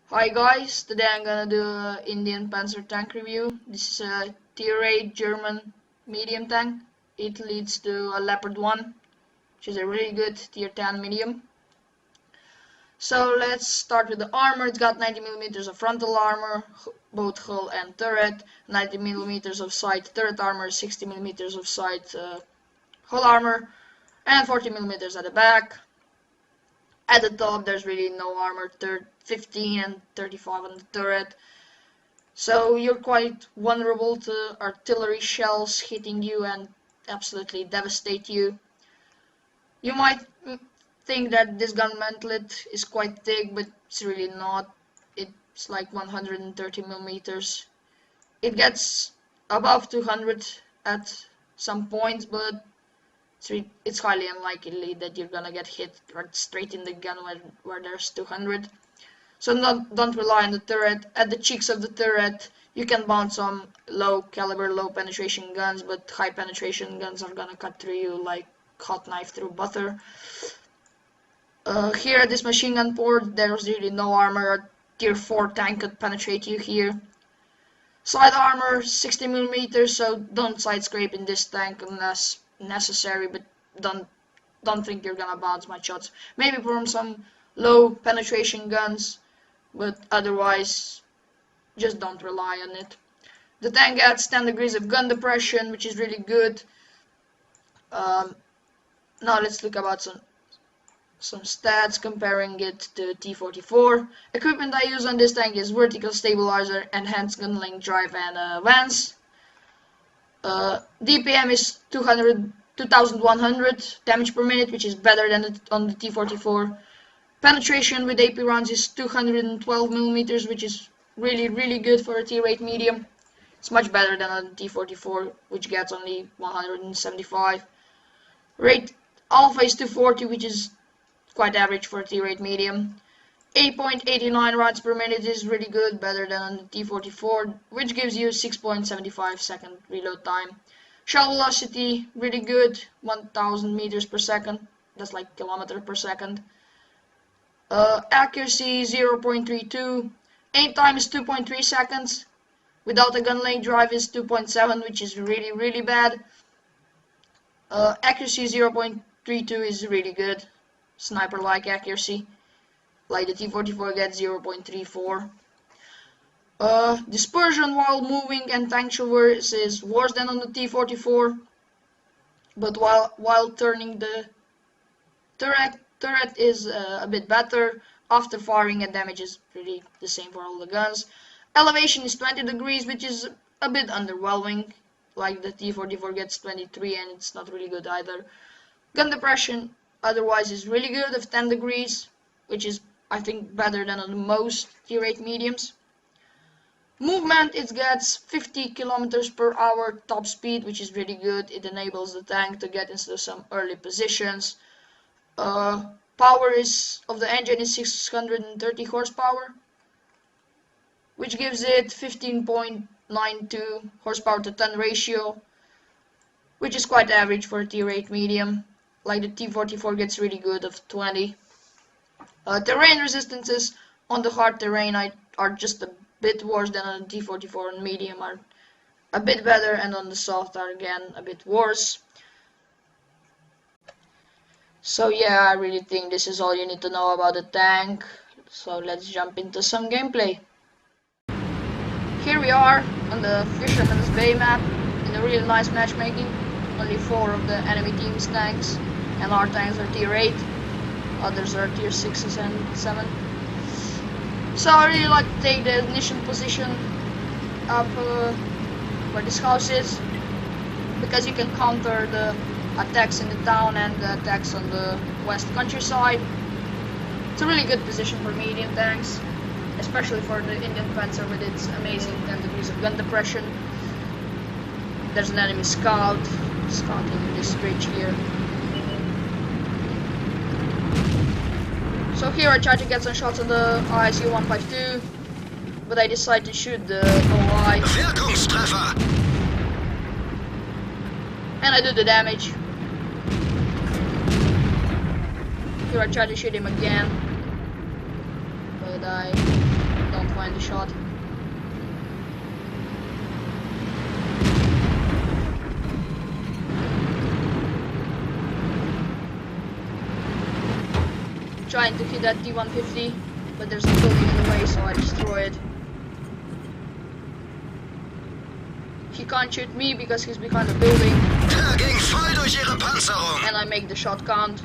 Hi guys, today I'm gonna do a Indien-Panzer tank review. This is a tier 8 German medium tank. It leads to a Leopard 1, which is a really good tier 10 medium. So let's start with the armor. It's got 90mm of frontal armor, both hull and turret, 90mm of side turret armor, 60mm of side hull armor, and 40mm at the back. At the top there's really no armor, 15 and 35 on the turret. So you're quite vulnerable to artillery shells hitting you and absolutely devastate you. You might think that this gun mantlet is quite thick, but it's really not. It's like 130mm. It gets above 200 at some points, but it's highly unlikely that you're gonna get hit right straight in the gun where there's 200. So don't rely on the turret. At the cheeks of the turret, you can mount some low caliber, low penetration guns, but high penetration guns are gonna cut through you like hot knife through butter. Here at this machine gun port, there's really no armor. A tier 4 tank could penetrate you here. Side armor, 60mm, so don't side scrape in this tank unless necessary, but don't think you're gonna bounce my shots. Maybe from some low penetration guns, but otherwise just don't rely on it. The tank adds 10 degrees of gun depression, which is really good. Now let's look about some stats comparing it to T-44. Equipment I use on this tank is vertical stabilizer, enhanced gun length drive, and Vans. DPM is 2100 damage per minute, which is better than on the T-44. Penetration with AP rounds is 212mm, which is really good for a tier 8 medium. It's much better than a T-44, which gets only 175. Rate alpha is 240, which is quite average for a tier 8 medium. 8.89 rounds per minute is really good, better than on the T-44, which gives you 6.75 second reload time. Shell velocity, really good, 1000 meters per second, that's like kilometer per second. Accuracy 0.32, aim time is 2.3 seconds, without a gun length drive is 2.7, which is really bad. Accuracy 0.32 is really good, sniper-like accuracy, like the T-44 gets 0.34. Dispersion while moving and tank traverse is worse than on the T-44, but while turning the turret is a bit better. After firing, and damage is pretty the same for all the guns. Elevation is 20 degrees, which is a bit underwhelming, like the T-44 gets 23 and it's not really good either. Gun depression otherwise is really good of 10 degrees, which is I think better than on most tier 8 mediums. Movement, it gets 50 kilometers per hour top speed, which is really good. It enables the tank to get into some early positions. Power of the engine is 630 horsepower, which gives it 15.92 horsepower to ton ratio, which is quite average for a tier 8 medium. Like the T-44 gets really good of 20. Terrain resistances on the hard terrain are just a bit worse than on the T-44, and medium are a bit better, and on the soft are again a bit worse. So yeah, I really think this is all you need to know about the tank. So let's jump into some gameplay. Here we are on the Fisherman's Bay map in a really nice matchmaking. Only 4 of the enemy team's tanks, and our tanks are tier 8. Others are tier 6s and 7. So I really like to take the initial position up where this house is, because you can counter the attacks in the town and the attacks on the west countryside. It's a really good position for medium tanks, especially for the Indien-Panzer with its amazing 10 degrees of gun depression. There's an enemy scout scouting this bridge here. So here I tried to get some shots on the ISU-152, but I decided to shoot the OI. And I do the damage. Here I tried to shoot him again, but I find the shot. Trying to hit that T-150, but there's a building in the way, so I destroy it. He can't shoot me because he's behind the building. And I make the shot count.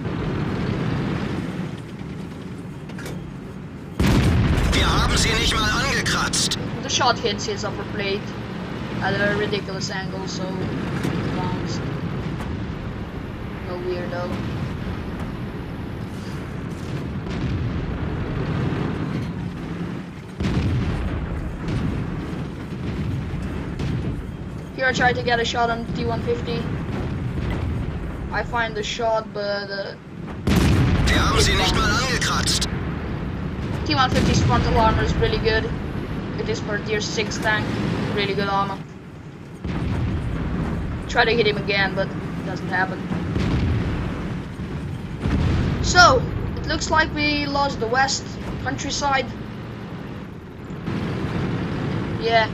Wir haben sie nicht mal angekratzt. The shot hits his upper plate at a ridiculous angle, so it bounced. No weirdo. Here I try to get a shot on T-150. I find the shot, but Wir haben sie nicht mal angekratzt. T-150's frontal armor is really good. It is for tier 6 tank. Really good armor. Try to hit him again, but it doesn't happen. So, it looks like we lost the west countryside. Yeah.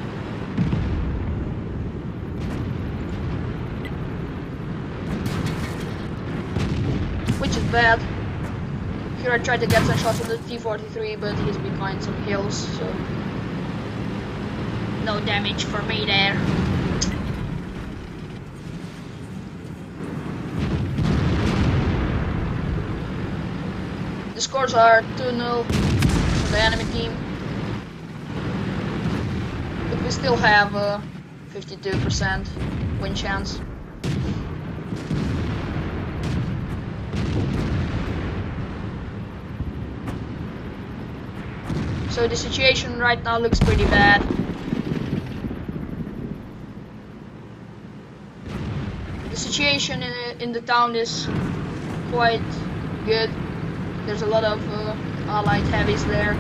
Which is bad. Here I tried to get some shots on the T-43, but he's behind some hills, so no damage for me there. The scores are 2-0 for the enemy team, but we still have a 52% win chance. So the situation right now looks pretty bad. The situation in the town is quite good. There's a lot of allied heavies there.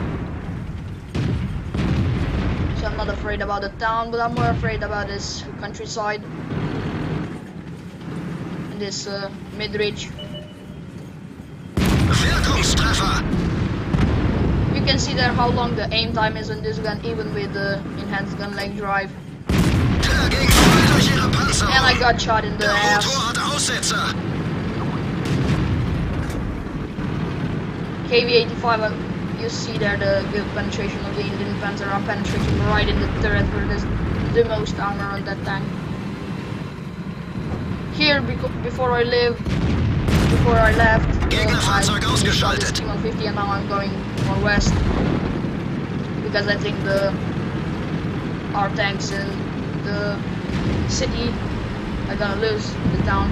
So I'm not afraid about the town, but I'm more afraid about this countryside. And this mid-ridge. Wirkungstreffer. You can see there how long the aim time is on this gun, even with the enhanced gun length drive. And I got shot in the ass. KV-85, you see there the good penetration of the Indien-Panzer. I'm penetrating right in the turret where there's the most armor on that tank. Here, before I left, I shot this T-150 and now I'm going more west because I think our tanks in the city are gonna lose the town.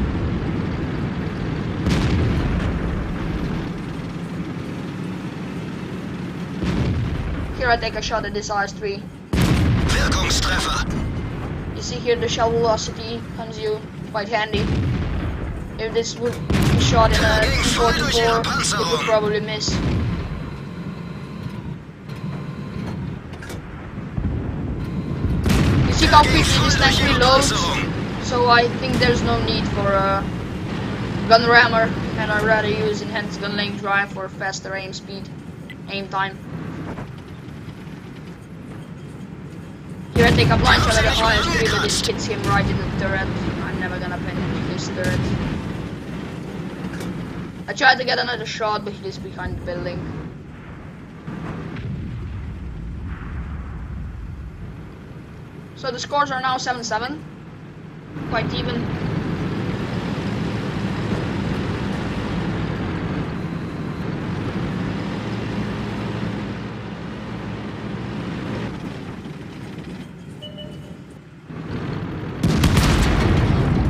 Here I take a shot at this IS-3. Wirkungstreffer. You see here the shell velocity comes you quite handy. If this would be shot in a T-44, it would probably miss. You see how quickly this tank reloads, so I think there's no need for a gun rammer, and I'd rather use enhanced gun length drive for faster aim time. Here I take a blind shot at the IS-3, but it hits him right in the turret. I'm never gonna penetrate this turret. I tried to get another shot, but he is behind the building. So the scores are now 7-7, quite even.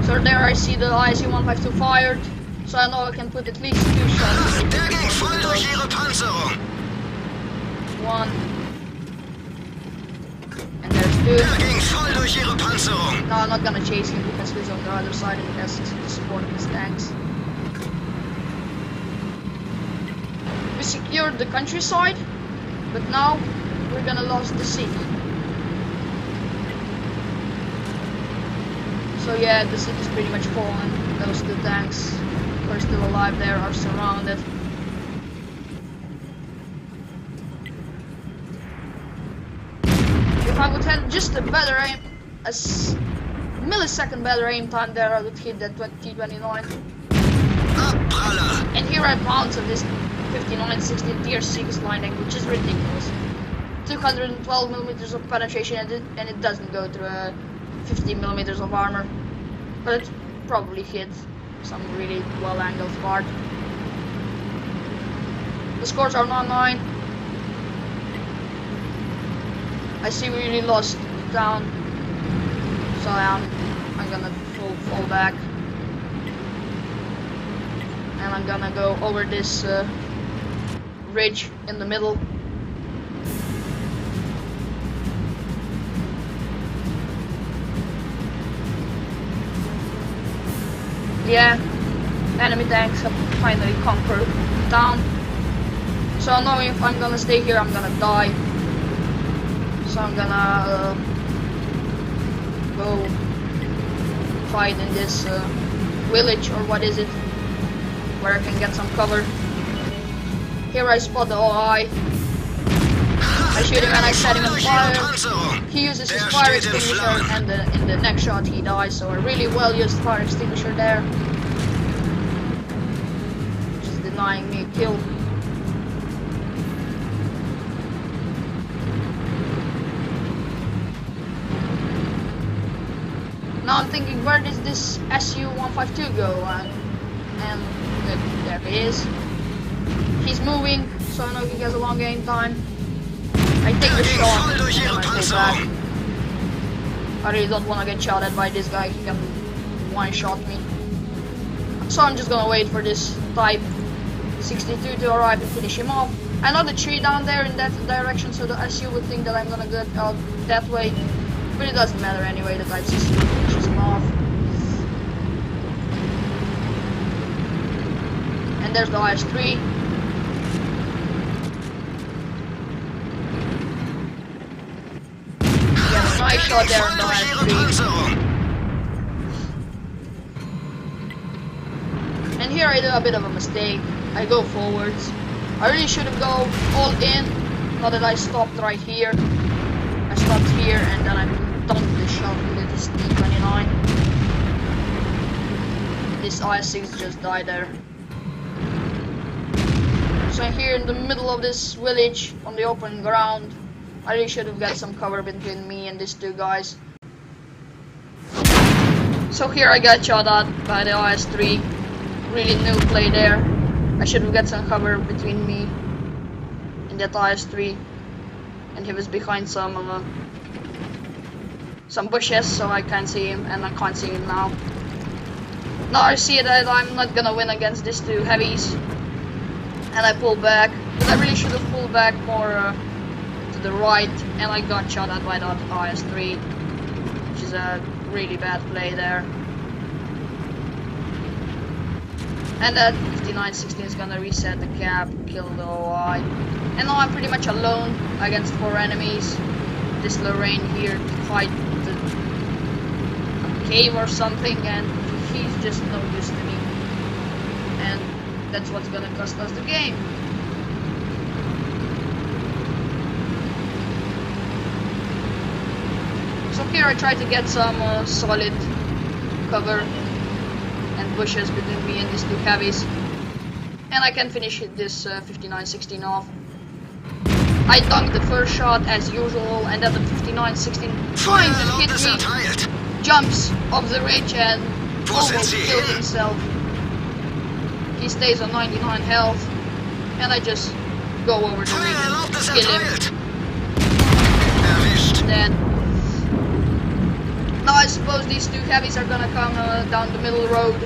So there I see the IC-152 fired. So I know I can put at least 2 shots. Der ging voll durch ihre Panzerung. 1. And there's 2. Der ging voll durch ihre Panzerung. No, I'm not gonna chase him because he's on the other side and he has to support his tanks. We secured the countryside, but now we're gonna lose the city. So yeah, the city's pretty much fallen. Those 2 tanks who are still alive there are surrounded. if I would have just a better aim, millisecond better aim time there, I would hit that T29. And here I bounce on this 59-16 tier 6 lining, which is ridiculous. 212 millimeters of penetration, and it doesn't go through 50 millimeters of armor, but it probably hit some really well angled part. The scores are 9-9. I see we really lost down, so I'm gonna fall back, and I'm gonna go over this ridge in the middle. Yeah, enemy tanks have finally conquered town. So I know if I'm gonna stay here, I'm gonna die. So I'm gonna go fight in this village, or what is it, where I can get some cover. Here I spot the OI. I shoot him and I set him on fire. He uses his fire extinguisher, and in the next shot he dies, so a really well used fire extinguisher there. Just denying me a kill. Now I'm thinking, where does this SU-152 go? And there he is. He's moving, so I know he has a long aim time. I take the shot and then I pull back. I really don't want to get shot at by this guy. He can one-shot me. So I'm just gonna wait for this Type 62 to arrive and finish him off. I know the tree down there in that direction, so the SU would think that I'm gonna get out that way. But it doesn't matter anyway, the Type 62 finishes him off. And there's the IS-3. Nice shot there on the IS-3. And here I do a bit of a mistake. I go forwards. I really should have gone all in. Not that I stopped right here. I stopped here and then I dumped the shot with this T29. This IS-6 just died there. So I'm here in the middle of this village on the open ground. I really should have got some cover between me and these two guys. So here I got shot at by the IS-3. Really new play there. I should have got some cover between me and that IS-3. And he was behind some bushes, so I can't see him, and I can't see him now. Now I see that I'm not gonna win against these two heavies. And I pull back. But I really should have pulled back more to the right, and I got shot at by that IS-3, which is a really bad play there. And that 59-16 is gonna reset the cap, kill the OI. And now I'm pretty much alone against 4 enemies. This Lorraine here to fight a cave or something, and he's just no use to me. And that's what's gonna cost us the game. So here I try to get some solid cover and bushes between me and these two heavies, and I can finish this 59-16 off. I dunked the first shot as usual, and then the 59-16 trying to hit me, jumps off the ridge and almost kills himself. He stays on 99 health, and I just go over the ridge and kill him. Then now I suppose these two heavies are gonna come down the middle road,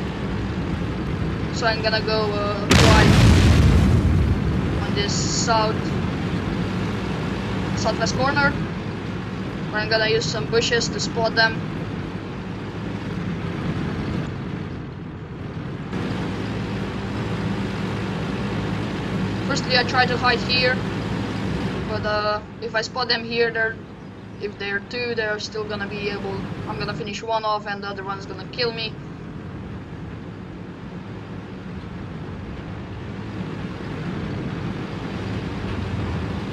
so I'm gonna go right on this southwest corner, where I'm gonna use some bushes to spot them. Firstly, I try to hide here, but if I spot them here, if they're two, they're still gonna be able. I'm gonna finish one off, and the other one's gonna kill me.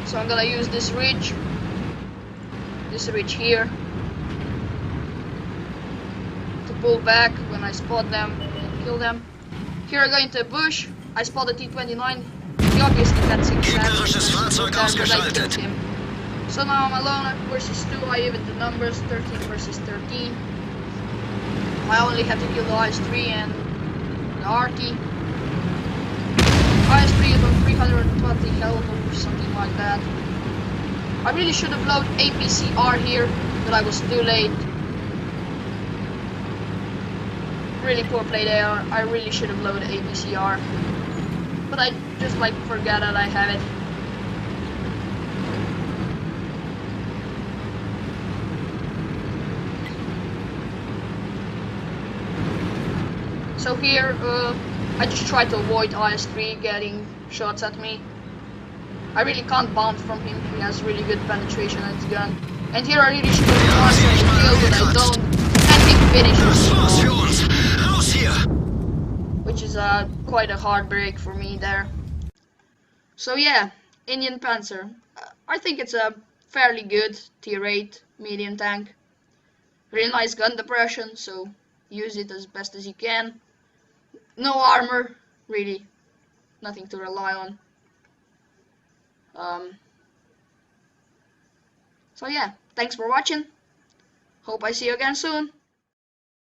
So I'm gonna use this ridge this ridge here to pull back when I spot them and kill them. Here I go into a bush. I spot the T-29. He obviously had 6 Gegnerisches Fahrzeug but I killed ausgeschaltet. him. So now I'm alone versus 2. I even the numbers 13 versus 13. I only have to kill the IS-3 and the RT. IS-3 is on 320 health or something like that. I really should have loaded APCR here, but I was too late. Really poor play there. I really should have loaded APCR, but I just like forgot that I have it. So here, I just try to avoid IS-3 getting shots at me. I really can't bounce from him. He has really good penetration on his gun. And here I really should have gone for the kill, but I don't. And he finishes me off, which is quite a hard break for me there. So yeah, Indien-Panzer. I think it's a fairly good tier 8 medium tank. Really nice gun depression, so use it as best as you can. No armor, really nothing to rely on. So yeah, thanks for watching. Hope I see you again soon.